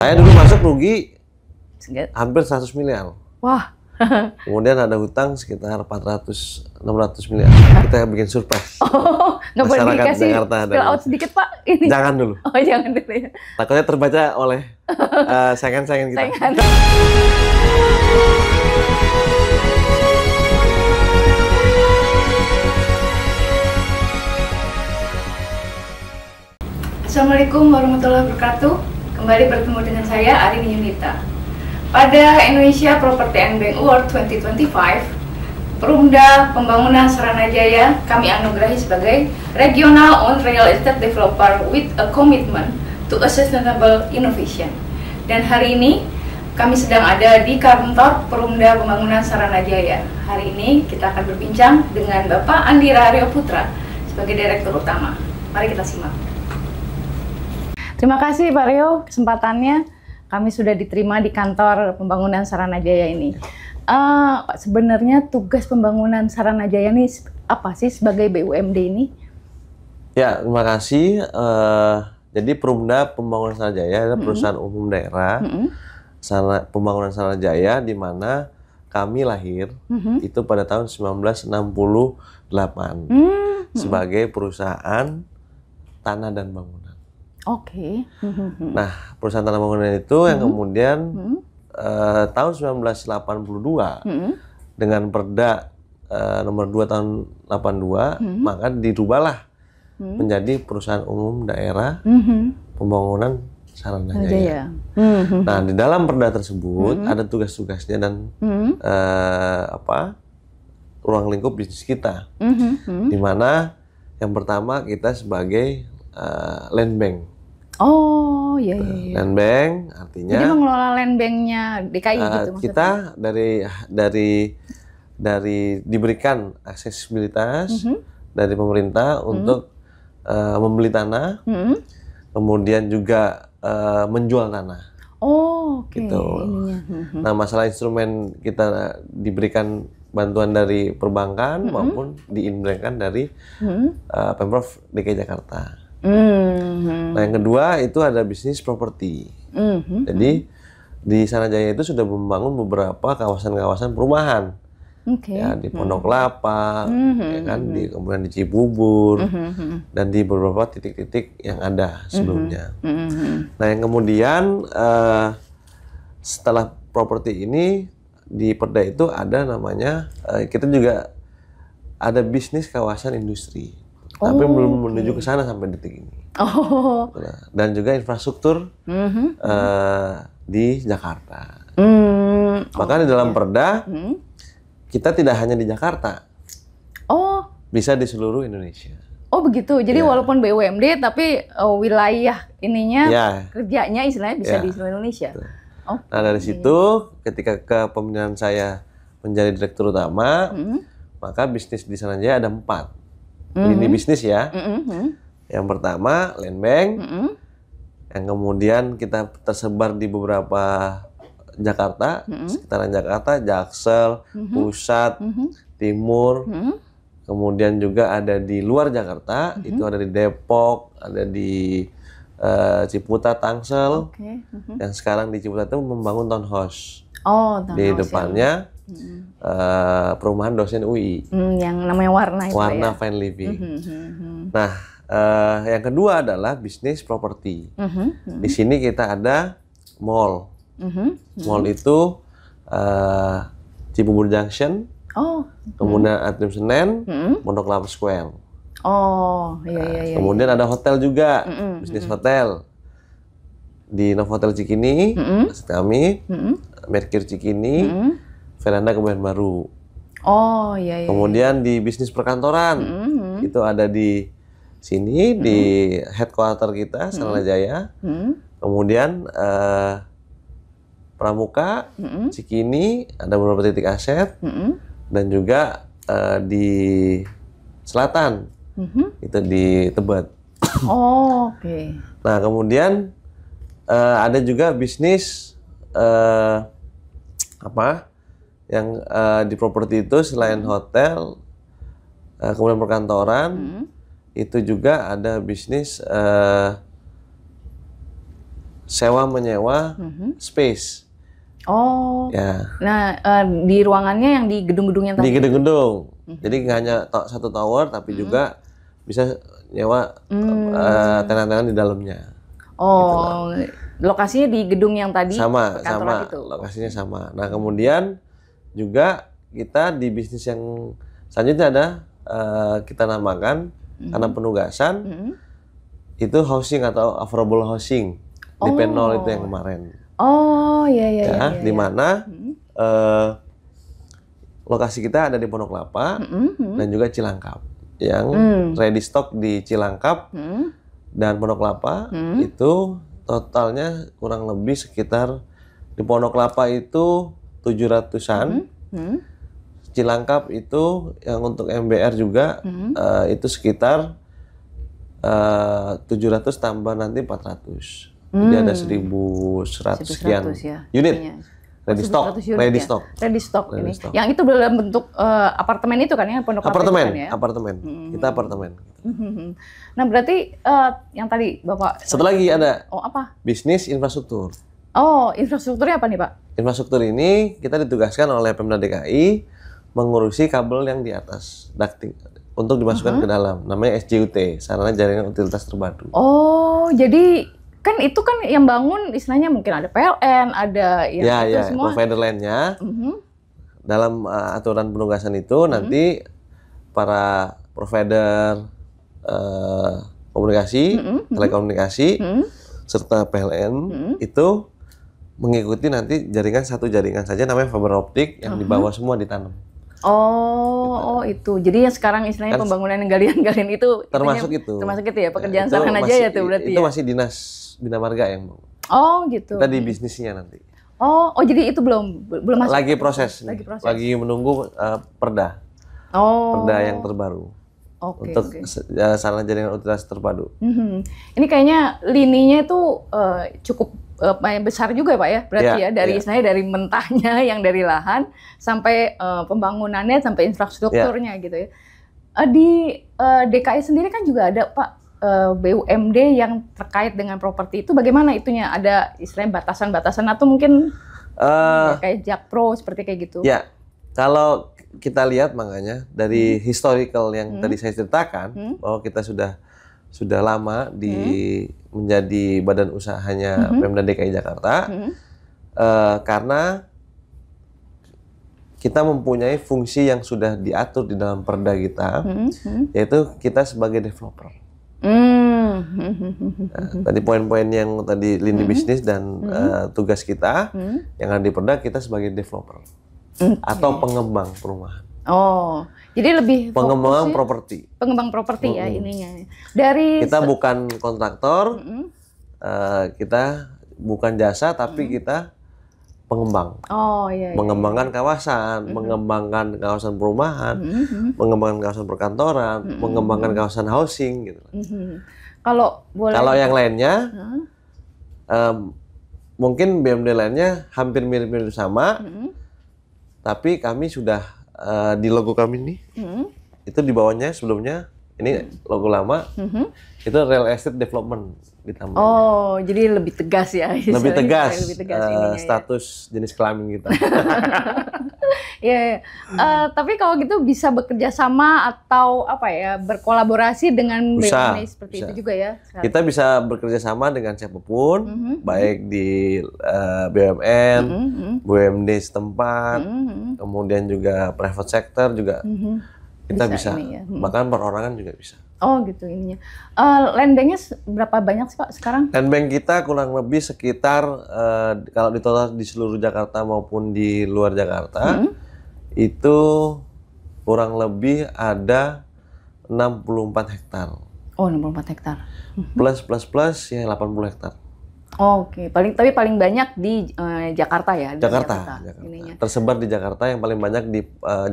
Saya dulu masuk rugi hampir 100 miliar. Wah. Kemudian ada hutang sekitar 400-600 miliar. Kita bikin surprise. Oh, nggak boleh dikasih spill out sedikit, Pak? Ini. Jangan dulu. Oh, jangan dulu ya. Takutnya terbaca oleh saingan-saingan kita. Assalamualaikum warahmatullahi wabarakatuh. Kembali bertemu dengan saya Arini Yunita. Pada Indonesia Property and Bank Award 2025, Perumda Pembangunan Saranajaya kami anugerahi sebagai Regional Owned Real Estate Developer with a Commitment to a Sustainable Innovation. Dan hari ini kami sedang ada di kantor Perumda Pembangunan Saranajaya. Hari ini kita akan berbincang dengan Bapak Andi Raharyo Putra sebagai Direktur Utama. Mari kita simak. Terima kasih Pak Rio kesempatannya. Kami sudah diterima di kantor Pembangunan Saranajaya ini. Sebenarnya tugas Pembangunan Saranajaya ini apa sih sebagai BUMD ini? Ya, terima kasih. Jadi Perumda Pembangunan Saranajaya adalah perusahaan umum daerah Pembangunan Saranajaya, di mana kami lahir itu pada tahun 1968 sebagai perusahaan tanah dan bangunan. Oke. Nah, perusahaan tanah bangunan itu yang kemudian tahun 1982 dengan Perda nomor 2 tahun 82 maka dirubahlah menjadi perusahaan umum daerah Pembangunan Saranajaya. Nah, di dalam Perda tersebut ada tugas-tugasnya dan ruang lingkup bisnis kita, di mana yang pertama kita sebagai land bank. Oh, iya, iya. Land bank artinya. Jadi mengelola land banknya DKI gitu maksudnya. Kita dari diberikan aksesibilitas dari pemerintah untuk membeli tanah, kemudian juga menjual tanah. Oh, oke. Gitu. Nah, masalah instrumen kita diberikan bantuan dari perbankan maupun diinvestkan dari Pemprov DKI Jakarta. Nah, yang kedua itu ada bisnis properti. Jadi di Saranajaya itu sudah membangun beberapa kawasan-kawasan perumahan, ya di Pondok Lapa, ya kan, kemudian di Cibubur, dan di beberapa titik-titik yang ada sebelumnya. Nah, yang kemudian setelah properti ini di Perda itu ada namanya kita juga ada bisnis kawasan industri. Tapi belum menuju ke sana sampai detik ini. Dan juga infrastruktur di Jakarta. Maka di dalam Perda kita tidak hanya di Jakarta. Bisa di seluruh Indonesia. Oh, begitu. Jadi walaupun BUMD tapi wilayah ininya kerjanya istilahnya bisa di seluruh Indonesia. Nah, dari situ ketika kepemimpinan saya menjadi Direktur Utama, maka bisnis di Saranajaya ada 4. Lini bisnis ya. Yang pertama land bank, yang kemudian kita tersebar di beberapa Jakarta, sekitaran Jakarta, Jaksel, Pusat, Timur, kemudian juga ada di luar Jakarta, itu ada di Depok, ada di Ciputat, Tangsel, yang sekarang di Ciputat itu membangun townhouse. Di depannya perumahan dosen UI yang namanya Warna itu Warna Fine Living. Nah, yang kedua adalah bisnis properti. Di sini kita ada mall. Mall itu Cibubur Junction, kemudian Atrium Senen, Pondok Lapa Square. Kemudian ada hotel juga, bisnis hotel di Novotel Cikini, kami Mercure Cikini, Veranda Kebayoran Baru. Kemudian di bisnis perkantoran itu ada di sini di headquarter kita Saranajaya. Kemudian Pramuka, Cikini, ada beberapa titik aset, dan juga di selatan itu di Tebet. Nah, kemudian ada juga bisnis yang di properti itu selain hotel, kemudian perkantoran, itu juga ada bisnis sewa menyewa space. Oh. Ya. Nah, di ruangannya yang di gedung-gedung yang tadi. Di gedung-gedung. Jadi nggak hanya satu tower, tapi juga bisa nyewa tenan-tenan di dalamnya. Oh, gitu. Lokasinya di gedung yang tadi. Sama, itu. lokasinya sama. Nah, kemudian juga kita di bisnis yang selanjutnya ada kita namakan karena penugasan itu housing atau affordable housing di Penol itu yang kemarin. Oh, iya. Di mana lokasi kita ada di Pondok Kelapa dan juga Cilangkap. Yang ready stock di Cilangkap dan Pondok Kelapa itu totalnya kurang lebih sekitar di Pondok Kelapa itu 700-an. Cilangkap itu yang untuk MBR juga itu sekitar 700 tambah nanti 400. Jadi ada 1.100 sekian unit. Ready stock. Ini. Yang itu dalam bentuk apartemen itu kan ya, Pondok Kelapa apartemen, kan, ya? Apartemen. Kita apartemen. Nah, berarti yang tadi Bapak Satu lagi ada. apa? Bisnis infrastruktur. Oh, infrastrukturnya apa nih, Pak? Infrastruktur ini kita ditugaskan oleh Pemda DKI mengurusi kabel yang di atas ducting untuk dimasukkan ke dalam. Namanya SJUT, Sarana Jaringan Utilitas Terpadu. Oh, jadi kan itu kan yang bangun istilahnya mungkin ada PLN, ada yang itu semua. Provider lainnya. Dalam aturan penugasan itu nanti para provider komunikasi, telekomunikasi, serta PLN itu mengikuti nanti satu jaringan saja namanya fiber optik yang di bawah semua ditanam. Oh, itu. Jadi yang sekarang istilahnya kan, pembangunan galian-galian itu termasuk itu ya, pekerjaan saran aja ya tuh berarti. Itu masih Dinas Bina Marga yang bangun. Oh, gitu. Kita di bisnisnya nanti. Oh, jadi itu belum masuk. Lagi proses. Lagi menunggu perda. Perda yang terbaru. Untuk sarana jaringan utilitas terpadu. Ini kayaknya lininya itu cukup besar juga Pak ya, berarti dari istilahnya dari mentahnya yang dari lahan sampai pembangunannya sampai infrastrukturnya gitu ya. Di DKI sendiri kan juga ada Pak BUMD yang terkait dengan properti itu, bagaimana itunya? Ada istilahnya batasan-batasan atau mungkin kayak Jakpro seperti kayak gitu? Ya, kalau kita lihat makanya dari historical yang tadi saya ceritakan bahwa kita sudah lama menjadi badan usahanya Pemda DKI Jakarta karena kita mempunyai fungsi yang sudah diatur di dalam perda kita, yaitu kita sebagai developer. Tadi poin-poin yang tadi lini bisnis dan tugas kita yang ada di perda, kita sebagai developer atau pengembang perumahan. Oh, jadi lebih pengembangan properti. Pengembang properti ya ininya. Dari kita bukan kontraktor, kita bukan jasa, tapi kita pengembang. Oh iya. Mengembangkan kawasan, mengembangkan kawasan perumahan, mengembangkan kawasan perkantoran, mengembangkan kawasan housing gitu. Kalau yang lainnya, mungkin BUMD lainnya hampir mirip-mirip sama, tapi kami sudah di logo kami ini, itu di bawahnya sebelumnya ini logo lama, itu real estate development ditambah. Oh, jadi lebih tegas ya? Lebih tegas status jenis kelamin kita. Ya, tapi kalau gitu bisa bekerja sama atau apa ya, berkolaborasi dengan BUMD seperti itu juga ya? Kita bisa bekerja sama dengan siapapun, baik di BUMN, BUMD setempat, kemudian juga private sector juga kita bisa, bahkan perorangan juga bisa. Oh gitu ininya. Land banknya berapa banyak sih Pak sekarang? Land bank kita kurang lebih sekitar kalau di total di seluruh Jakarta maupun di luar Jakarta itu kurang lebih ada 64 hektar. Oh 64 hektar. Plus ya 80 hektar. Oh, Oke. Tapi paling banyak di Jakarta ya? Jakarta. Tersebar di Jakarta, yang paling banyak di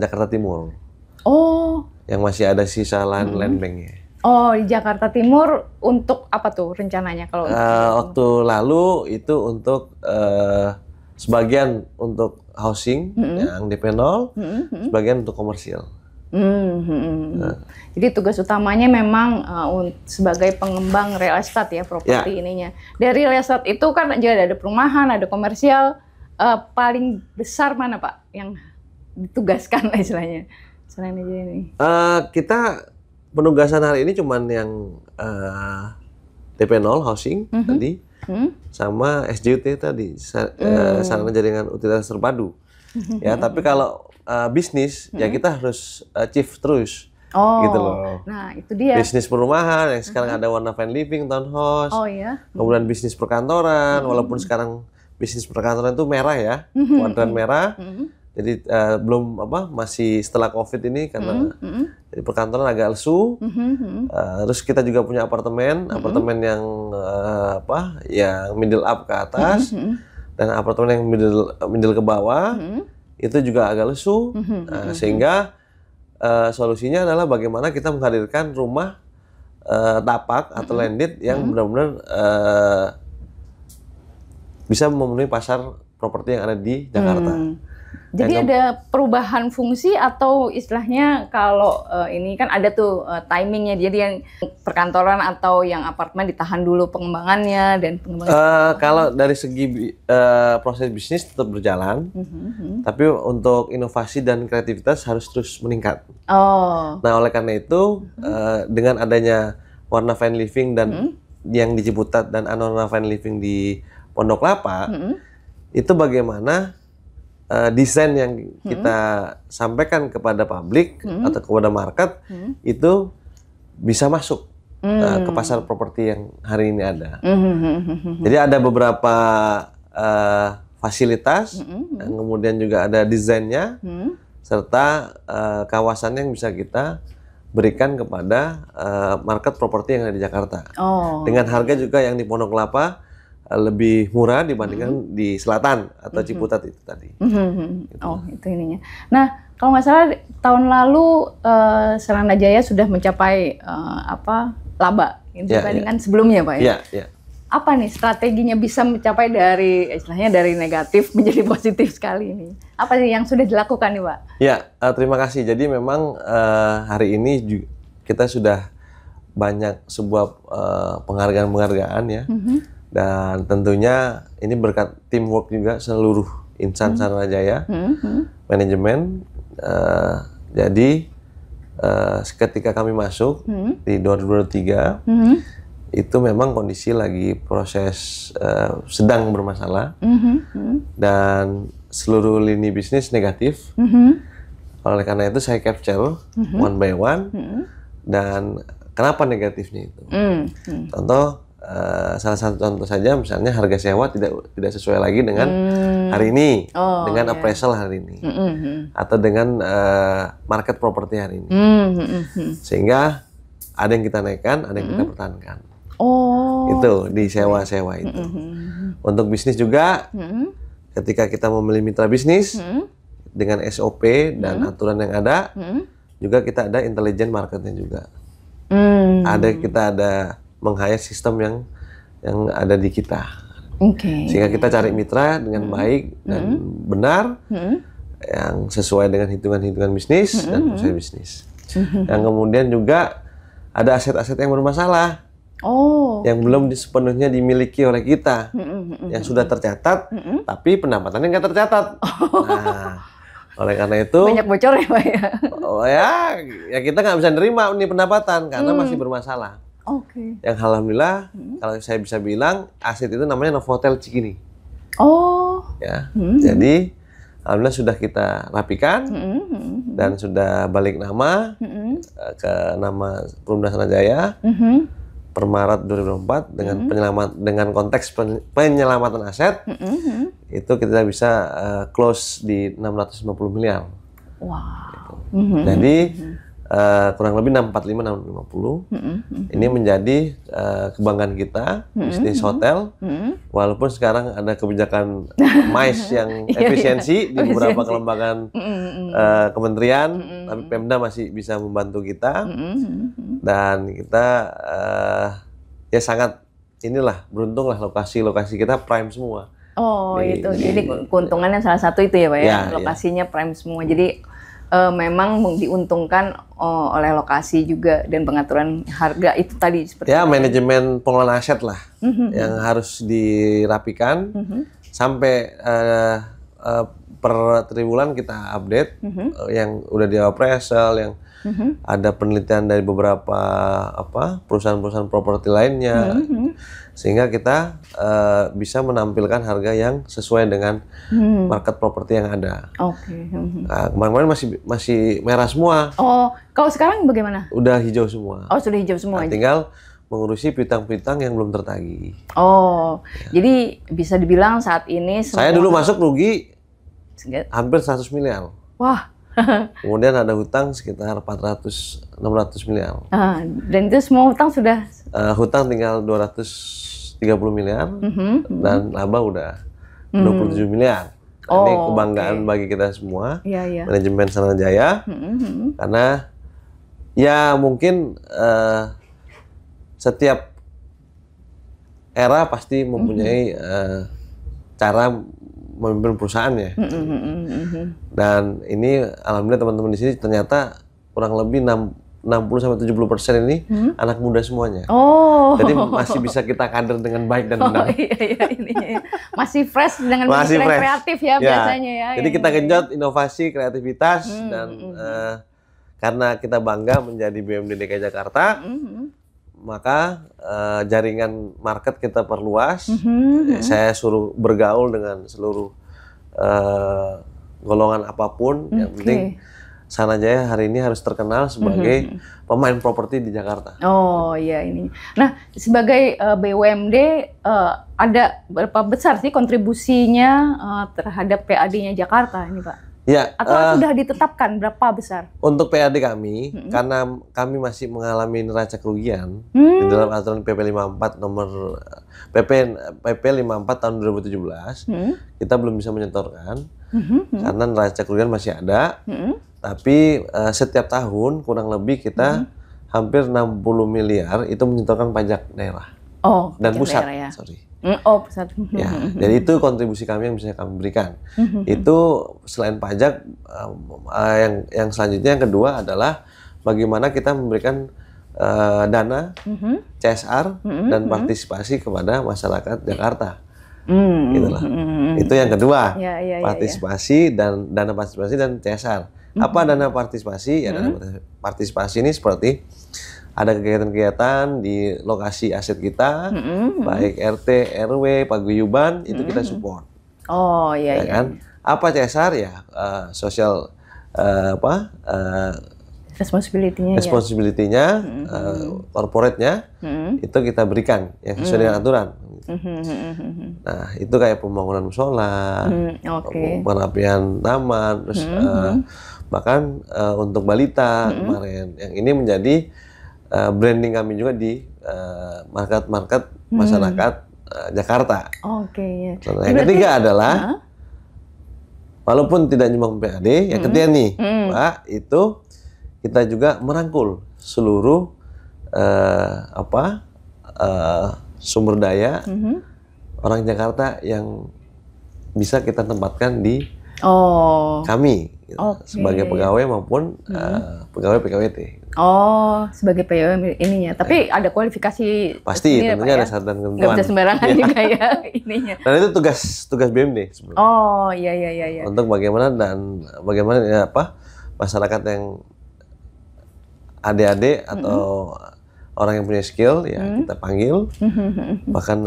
Jakarta Timur. Oh. Yang masih ada sisa land banknya. Oh, di Jakarta Timur untuk apa tuh rencananya kalau? Waktu lalu itu untuk sebagian untuk housing yang DP 0, sebagian untuk komersial. Jadi tugas utamanya memang sebagai pengembang real estate ya, properti ininya. Dari real estate itu kan juga ada perumahan, ada komersial. Paling besar mana Pak yang ditugaskan istilahnya? Selain aja ini. Kita penugasan hari ini cuman yang DP0 housing tadi, sama SJUT tadi, sarana jaringan utilitas terpadu. Ya, tapi kalau bisnis ya kita harus achieve terus. Gitu loh. Nah, itu dia. Bisnis perumahan yang sekarang ada Warna Fine Living, Townhouse. Kemudian bisnis perkantoran, walaupun sekarang bisnis perkantoran itu merah ya, kuadran merah. Jadi belum masih setelah Covid ini karena jadi perkantoran agak lesu. Terus kita juga punya apartemen yang yang middle up ke atas dan apartemen yang middle ke bawah. Itu juga agak lesu. Sehingga solusinya adalah bagaimana kita menghadirkan rumah tapak atau landed yang benar-benar bisa memenuhi pasar properti yang ada di Jakarta. Jadi ada perubahan fungsi atau istilahnya kalau ini kan ada tuh timingnya, jadi yang perkantoran atau yang apartemen ditahan dulu pengembangannya dan pengembangan. Kalau dari segi proses bisnis tetap berjalan, tapi untuk inovasi dan kreativitas harus terus meningkat. Nah oleh karena itu dengan adanya Warna Fine Living dan yang di Ciputat dan Warna Fine Living di Pondok Kelapa, itu bagaimana desain yang kita sampaikan kepada publik atau kepada market itu bisa masuk ke pasar properti yang hari ini ada. Jadi ada beberapa fasilitas, dan kemudian juga ada desainnya, serta kawasan yang bisa kita berikan kepada market properti yang ada di Jakarta. Dengan harga juga yang di Pondok Kelapa lebih murah dibandingkan di selatan atau Ciputat itu tadi. Itu ininya. Nah, kalau nggak salah tahun lalu Serana Jaya sudah mencapai laba dibandingkan sebelumnya, Pak ya? Iya. Apa nih strateginya bisa mencapai dari istilahnya dari negatif menjadi positif sekali ini? Apa sih yang sudah dilakukan nih, Pak? Ya, terima kasih. Jadi memang hari ini kita sudah banyak sebuah penghargaan ya. Dan tentunya ini berkat teamwork juga seluruh insan Serana Jaya, manajemen. Jadi ketika kami masuk di 2023, itu memang kondisi lagi proses sedang bermasalah dan seluruh lini bisnis negatif. Oleh karena itu saya capture one by one. Dan kenapa negatifnya itu? Contoh. Salah satu contoh saja misalnya harga sewa tidak sesuai lagi dengan hari ini, dengan appraisal hari ini, atau dengan market properti hari ini, sehingga ada yang kita naikkan, ada yang kita pertahankan. Itu di sewa-sewa itu. Untuk bisnis juga, ketika kita memilih mitra bisnis dengan SOP dan aturan yang ada, juga kita ada intelligent marketnya juga. Kita ada meng-hire sistem yang ada di kita, sehingga kita cari mitra dengan baik dan benar, yang sesuai dengan hitungan-hitungan bisnis dan proses bisnis. Yang kemudian juga ada aset-aset yang bermasalah, yang belum sepenuhnya dimiliki oleh kita, yang sudah tercatat, tapi pendapatannya nggak tercatat. Nah, oleh karena itu banyak bocor ya, Pak ya? Ya kita nggak bisa nerima nih pendapatan karena masih bermasalah. Yang alhamdulillah kalau saya bisa bilang aset itu namanya Novotel Cikini. Jadi alhamdulillah sudah kita rapikan dan sudah balik nama ke nama Perumda Serana Jaya per Maret 2024 dengan konteks penyelamatan aset. Itu kita bisa close di 650 miliar. Gitu. Jadi kurang lebih 645-650. Ini menjadi kebanggaan kita, bisnis hotel. Walaupun sekarang ada kebijakan MICE yang efisiensi di beberapa kelembagaan kementerian, tapi Pemda masih bisa membantu kita. Dan kita ya sangat beruntung lah lokasi-lokasi kita prime semua. Jadi keuntungannya salah satu itu ya, Pak ya, lokasinya prime semua. Jadi memang diuntungkan oleh lokasi juga dan pengaturan harga itu tadi seperti ya manajemen pengelolaan aset lah yang harus dirapikan sampai per triwulan kita update yang udah di appraisal, yang ada penelitian dari beberapa perusahaan-perusahaan properti lainnya, sehingga kita bisa menampilkan harga yang sesuai dengan market properti yang ada. Oke. Nah, kemarin-kemarin masih merah semua. Oh, kalau sekarang bagaimana? Udah hijau semua. Oh, sudah hijau semua. Nah, tinggal mengurusi piutang-piutang yang belum tertagih. Oh, jadi bisa dibilang saat ini saya dulu masuk rugi hampir 100 miliar. Wah. Kemudian ada hutang sekitar 400-600 miliar. Dan itu semua hutang sudah? Hutang tinggal 230 miliar dan laba udah 27 miliar. Nah, ini kebanggaan bagi kita semua, manajemen Saranajaya, karena ya mungkin setiap era pasti mempunyai cara memimpin perusahaannya. Dan ini alhamdulillah teman-teman di sini ternyata kurang lebih 60-70% ini anak muda semuanya. Jadi masih bisa kita kader dengan baik dan benar. Ininya. Masih fresh dengan pikiran kreatif ya biasanya ya. Jadi kita genjot inovasi, kreativitas dan karena kita bangga menjadi BUMD DKI Jakarta, maka jaringan market kita perluas. Saya suruh bergaul dengan seluruh golongan apapun. Yang penting Saranajaya hari ini harus terkenal sebagai pemain properti di Jakarta. Oh iya ini. Nah sebagai BUMD ada berapa besar sih kontribusinya terhadap PAD-nya Jakarta ini Pak? Ya. Atau sudah ditetapkan berapa besar? Untuk PAD kami, karena kami masih mengalami neraca kerugian di dalam aturan PP 54 nomor PP 54 tahun 2017, kita belum bisa menyetorkan karena neraca kerugian masih ada. Tapi setiap tahun kurang lebih kita hampir 60 miliar itu menyetorkan pajak daerah. Dan pusat, daerah, ya. Pusat. Ya, jadi itu kontribusi kami yang bisa kami berikan. Itu selain pajak, yang selanjutnya yang kedua adalah bagaimana kita memberikan dana CSR dan partisipasi kepada masyarakat Jakarta. Gitulah. Itu yang kedua, partisipasi dan dana partisipasi dan CSR. Apa dana partisipasi? Ya, dana partisipasi ini seperti ada kegiatan-kegiatan di lokasi aset kita, baik RT, RW, paguyuban, itu kita support. Ya kan? Apa CSR ya? Social responsibility-nya, corporate-nya, itu kita berikan yang sesuai dengan aturan. Nah, itu kayak pembangunan musola, perapian taman, terus bahkan untuk balita kemarin. Yang ini menjadi branding kami juga di market masyarakat Jakarta. Nah, yang ketiga adalah walaupun tidak nyumbang PAD, yang ketiga nih, Pak, itu kita juga merangkul seluruh sumber daya orang Jakarta yang bisa kita tempatkan di kami sebagai pegawai maupun pegawai PKWT. Sebagai pegawai ininya. Tapi ada kualifikasi pasti, tentunya ada syarat dan ketentuan. Nggak bisa sembarangan juga ya ininya. Dan itu tugas BUMD sebenarnya. Iya. Untuk bagaimana masyarakat yang adik-adik atau orang yang punya skill ya kita panggil. Bahkan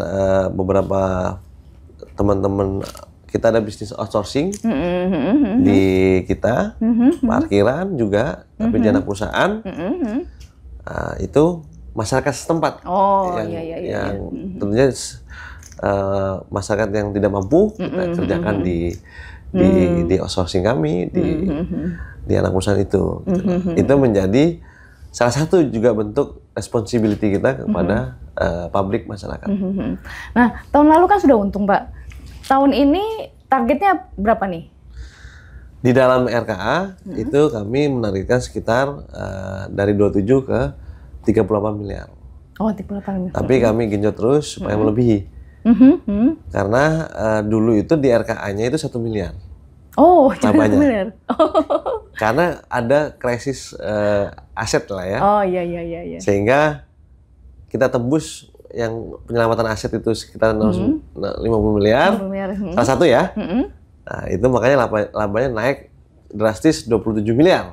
beberapa teman-teman kita ada bisnis outsourcing di kita, parkiran juga, tapi di anak perusahaan. Itu masyarakat setempat yang tentunya masyarakat yang tidak mampu kita kerjakan di outsourcing kami di anak perusahaan itu. Itu menjadi salah satu juga bentuk responsibility kita kepada publik masyarakat. Nah, tahun lalu kan sudah untung, Pak. Tahun ini targetnya berapa nih? Di dalam RKA itu kami menargetkan sekitar dari 27 ke 38 miliar. 38 miliar. Tapi kami genjot terus supaya melebihi. Karena dulu itu di RKA-nya itu 1 miliar. 1 miliar. Karena ada krisis aset lah ya. Oh iya. Sehingga kita tembus yang penyelamatan aset itu sekitar 50 miliar. Salah satu ya. Nah, itu makanya labanya naik drastis 27 miliar.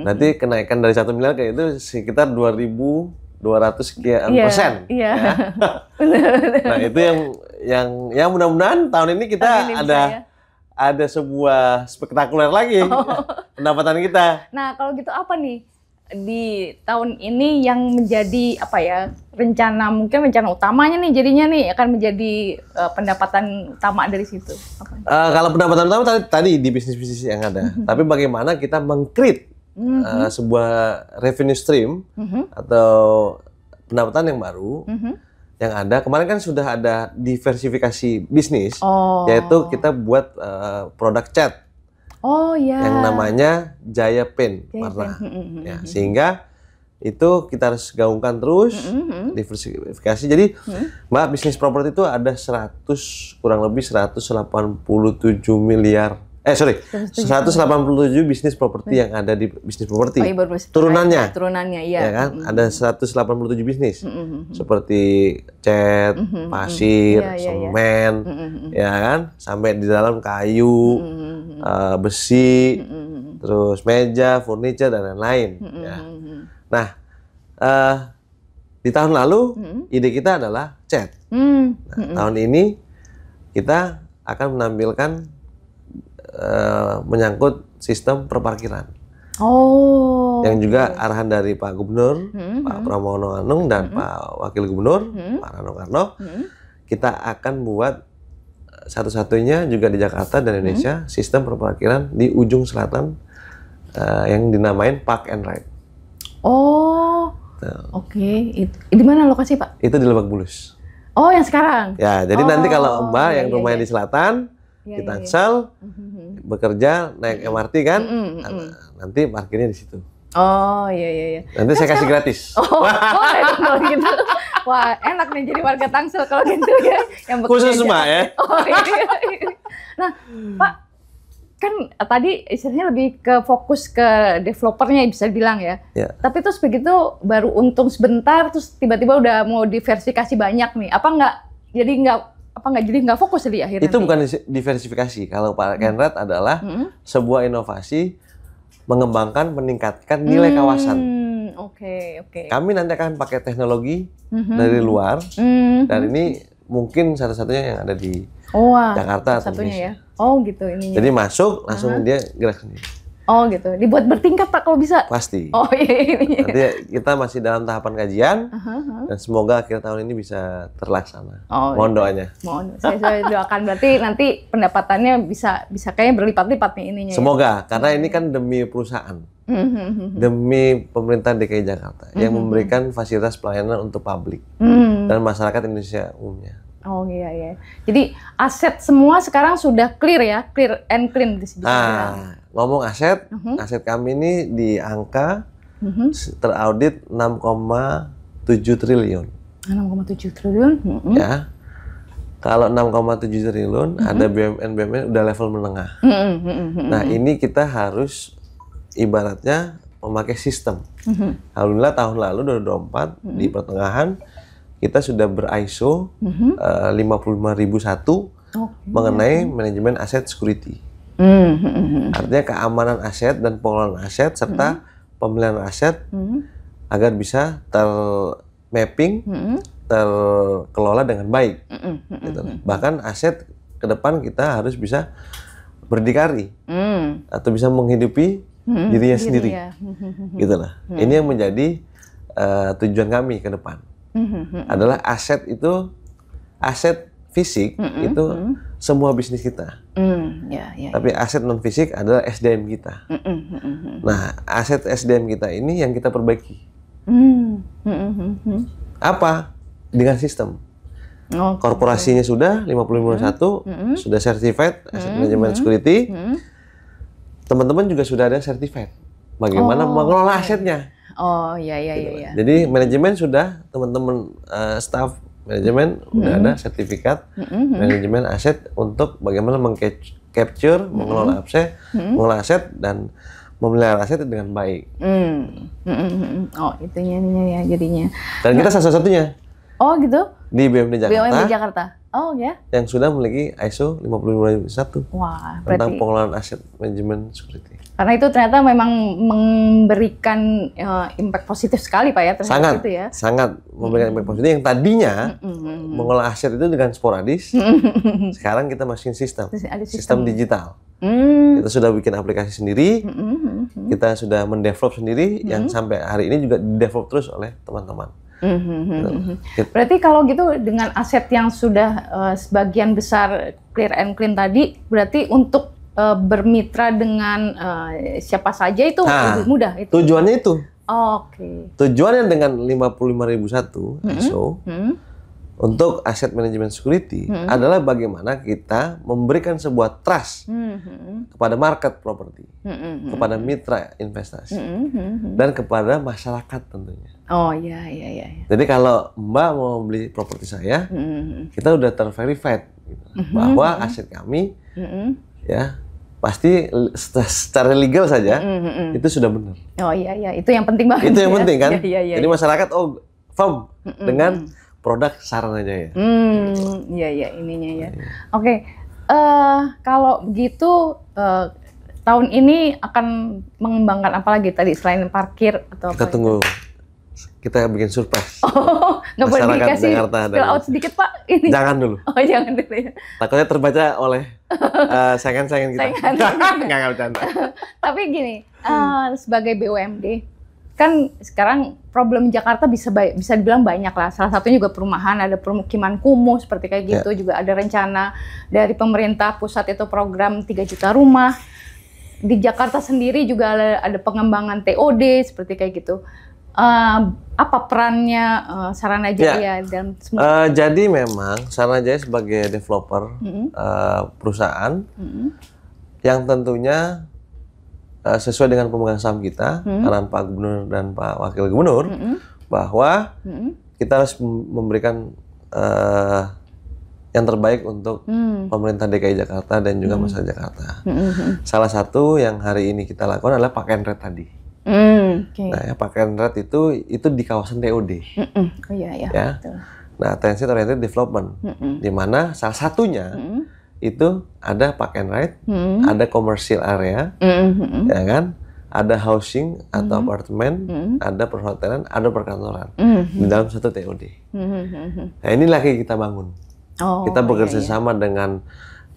Nanti kenaikan dari 1 miliar kayak itu sekitar 2.200 sekian persen. Iya. Ya. Nah, itu yang mudah-mudahan tahun ini kita ada sebuah spektakuler lagi pendapatan kita. Nah, kalau gitu apa nih di tahun ini yang menjadi rencana utamanya nih jadinya nih akan menjadi pendapatan utama dari situ? Kalau pendapatan utama tadi di bisnis-bisnis yang ada. Tapi bagaimana kita meng-create sebuah revenue stream atau pendapatan yang baru yang ada. Kemarin kan sudah ada diversifikasi bisnis, yaitu kita buat produk cat. Oh iya. Yang namanya Jaya Pen warna. Ya, sehingga itu kita harus gaungkan terus diversifikasi. Jadi Mbak, bisnis properti itu ada kurang lebih 187 miliar. 187 bisnis properti yang ada di bisnis properti. Turunannya, iya. Ya kan? Ada 187 bisnis. Seperti cat, pasir, semen, ya kan? Sampai di dalam kayu, besi, terus meja, furniture dan lain-lain. Ya. Nah, di tahun lalu ide kita adalah cat. Tahun ini kita akan menampilkan menyangkut sistem perparkiran. Yang juga arahan dari Pak Gubernur, Pak Pramono Anung dan Pak Wakil Gubernur, Pak Rano Karno. Kita akan buat satu-satunya juga di Jakarta dan Indonesia sistem perparkiran di ujung selatan yang dinamain Park and Ride. Oke. Di mana lokasi, Pak? Itu di Lebak Bulus. Oh, yang sekarang? Ya, jadi nanti kalau Mbak yang rumahnya di selatan, di Tangsel, bekerja naik MRT kan, nanti parkirnya di situ. Oh iya. Nanti saya kasih gratis. Boleh dong kalau gitu. Wah, enak nih jadi warga Tangsel kalau gitu ya. Yang khusus Mbak ya. Iya. Nah, Pak, kan tadi istilahnya lebih ke fokus ke developernya bisa bilang ya. Tapi terus begitu baru untung sebentar, terus tiba-tiba udah mau diversifikasi banyak nih. Apa nggak jadi nggak fokus di akhirnya? Itu bukan diversifikasi. Kalau Park and Ride adalah sebuah inovasi mengembangkan, meningkatkan nilai kawasan. Oke. Kami nanti akan pakai teknologi dari luar, dan ini mungkin satu-satunya yang ada di Jakarta atau Indonesia. Ya? Oh gitu ininya. Jadi masuk langsung dia gerak sendiri. Oh gitu. Dibuat bertingkat Pak kalau bisa? Pasti. Oh iya. Nanti kita masih dalam tahapan kajian dan semoga akhir tahun ini bisa terlaksana. Mohon doanya. Mohon. Saya doakan berarti nanti pendapatannya bisa kayaknya berlipat-lipat nih ininya. Semoga, karena ini kan demi perusahaan. Demi pemerintah DKI Jakarta yang memberikan fasilitas pelayanan untuk publik dan masyarakat Indonesia umumnya. Oh iya. Jadi aset semua sekarang sudah clear and clean bisa bilang. Ngomong aset kami ini di angka teraudit 6,7 triliun. 6,7 triliun? Ya. Kalau 6,7 triliun ada BUMN udah level menengah. Nah, ini kita harus ibaratnya memakai sistem. Alhamdulillah tahun lalu 2024 di pertengahan kita sudah ber-ISO 55001 mengenai manajemen aset security. Artinya keamanan aset dan pengelolaan aset serta pemeliharaan aset agar bisa termapping, terkelola dengan baik. Gitu. Bahkan aset ke depan kita harus bisa berdikari atau bisa menghidupi dirinya sendiri. Gitu lah. Ini yang menjadi tujuan kami ke depan. Adalah aset itu, aset fisik itu semua bisnis kita. Tapi aset non fisik adalah SDM kita. Nah, aset SDM kita ini yang kita perbaiki. Apa? Dengan sistem. Korporasinya sudah 55001 sudah certified asset management security. Teman-teman juga sudah ada certified. Bagaimana mengelola asetnya? Oh iya. Jadi manajemen sudah, teman-teman staff manajemen udah ada sertifikat manajemen aset untuk bagaimana mengcapture, mengelola aset, dan memelihara aset dengan baik. Oh, itunya ya jadinya. Dan kita salah satunya. Oh gitu? Di BUMD Jakarta. BUMD Jakarta. Oh ya? Yang sudah memiliki ISO 55001. Wah, tentang berarti pengelolaan aset manajemen security. karena itu ternyata memang memberikan impact positif sekali Pak ya terhadap Sangat, itu ya. sangat memberikan impact positif yang tadinya mengelola aset itu dengan sporadis. Sekarang kita masukin sistem. Ada Sistem digital. Kita sudah bikin aplikasi sendiri. Kita sudah mendevelop sendiri yang sampai hari ini juga di-develop terus oleh teman-teman. Berarti kalau gitu dengan aset yang sudah sebagian besar clear and clean tadi, berarti untuk bermitra dengan siapa saja itu lebih mudah itu. Tujuannya itu. Oke. Tujuannya dengan 55001 ISO untuk aset manajemen security adalah bagaimana kita memberikan sebuah trust kepada market property, kepada mitra investasi, dan kepada masyarakat tentunya. Oh iya. Jadi kalau Mbak mau beli properti saya, kita udah terverified gitu, bahwa aset kami ya pasti secara legal saja itu sudah benar. Oh iya, itu yang penting banget. Itu yang penting kan. Iya. Jadi masyarakat firm dengan produk Saranajaya. Iya ininya ya. Oke, kalau begitu tahun ini akan mengembangkan apa lagi tadi selain parkir atau kita apa? Tunggu. Kita bikin surprise. Oh, nggak boleh dikasih spill out sedikit Pak? Ini. Jangan dulu. Oh, jangan dulu ya. Takutnya terbaca oleh saingan-saingan kita. Nggak bercanda. Tapi gini, sebagai BUMD, kan sekarang problem Jakarta bisa dibilang banyak lah. Salah satunya juga perumahan, ada permukiman kumuh seperti kayak gitu. Juga ada rencana dari pemerintah pusat itu program 3 juta rumah. Di Jakarta sendiri juga ada pengembangan TOD seperti kayak gitu. Apa perannya Saranajaya dan semua? Jadi memang Saranajaya sebagai developer perusahaan yang tentunya sesuai dengan pemegang saham kita, arahan Pak Gubernur dan Pak Wakil Gubernur, bahwa kita harus memberikan yang terbaik untuk pemerintah DKI Jakarta dan juga masyarakat Jakarta. Salah satu yang hari ini kita lakukan adalah Park and Ride tadi. Nah, ya, Park and Ride itu di kawasan TOD. Oh iya. Ya. Nah, transit oriented development, di mana salah satunya itu ada Park and Ride, ada commercial area, ya kan, ada housing atau apartemen, ada perhotelan, ada perkantoran di dalam satu TOD. Nah, ini lagi kita bangun. Kita bekerja sama dengan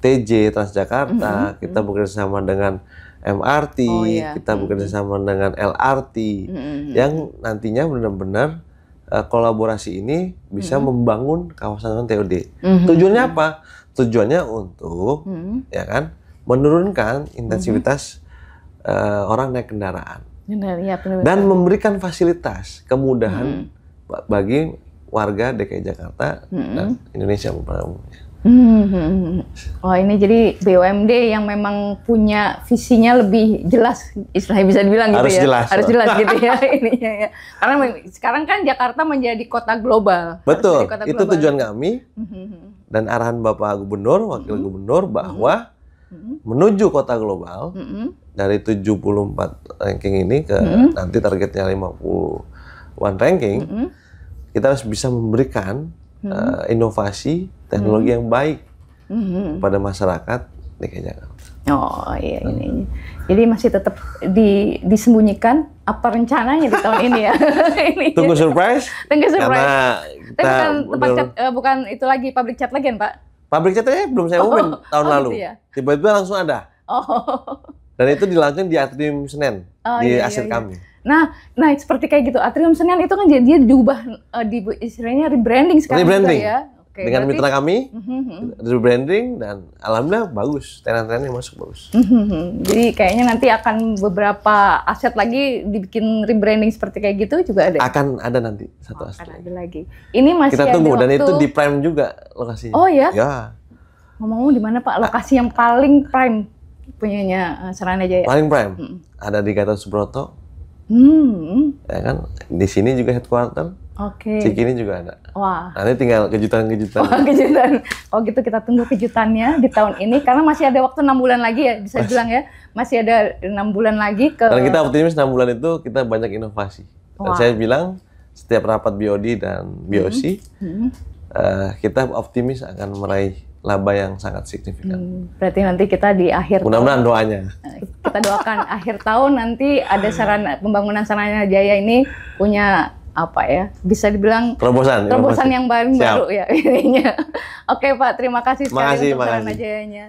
TJ Transjakarta, kita bekerja sama dengan MRT, kita bekerja sama dengan LRT, yang nantinya benar-benar kolaborasi ini bisa membangun kawasan TOD. Tujuannya apa? Tujuannya untuk ya kan menurunkan intensitas orang naik kendaraan dan memberikan fasilitas kemudahan bagi warga DKI Jakarta dan Indonesia pada umumnya. Oh ini jadi BUMD yang memang punya visinya lebih jelas, istilahnya bisa dibilang harus gitu ya. Jelas. Harus jelas gitu ya ininya ya. Karena sekarang kan Jakarta menjadi kota global. Betul, kota itu global. Tujuan kami dan arahan Bapak Gubernur, Wakil Gubernur bahwa menuju kota global dari 74 ranking ini ke nanti targetnya 50-an ranking, kita harus bisa memberikan inovasi teknologi yang baik pada masyarakat DKI Jakarta. Oh iya ini. Jadi masih tetap disembunyikan apa rencananya di tahun ini ya? Tunggu surprise. Tunggu surprise. Karena kita bukan itu lagi public chat lagi kan Pak? Public chatnya belum saya umumin tahun lalu. Gitu ya? Tiba-tiba langsung ada. Dan itu dilaunching di Atrium Senen di aset kami. Nah seperti kayak gitu, Atrium Senen itu kan dia diubah istilahnya rebranding sekarang juga ya. Okay, dengan mitra kami, rebranding dan alhamdulillah bagus, tenan-tenan yang masuk bagus. Jadi kayaknya nanti akan beberapa aset lagi dibikin rebranding seperti kayak gitu juga ada. Akan ada nanti satu aset. Akan ada lagi. Ini masih kita tunggu ada dan itu di prime juga lokasinya. Oh ya? Ya. Ngomong-ngomong di mana Pak? Lokasi yang paling prime punyanya Saranajaya? Paling prime. Ada di Gatot Subroto, Ya kan, di sini juga headquarter. Oke. Cikini juga ada. Wah. Nanti tinggal kejutan-kejutan. Wah, kejutan. Oh gitu, kita tunggu kejutannya di tahun ini karena masih ada waktu 6 bulan lagi ya, bisa bilang ya. Masih ada 6 bulan lagi ke. Dan kita optimis 6 bulan itu kita banyak inovasi. Dan Wah. saya bilang setiap rapat BOD dan BOC kita optimis akan meraih laba yang sangat signifikan. Berarti nanti kita di akhir mudah-mudahan doanya. Kita doakan akhir tahun nanti ada pembangunan Sarana Jaya ini punya apa ya, bisa dibilang terobosan yang baru ya ininya. Oke Pak, terima kasih sekali untuk Sarana Jayanya.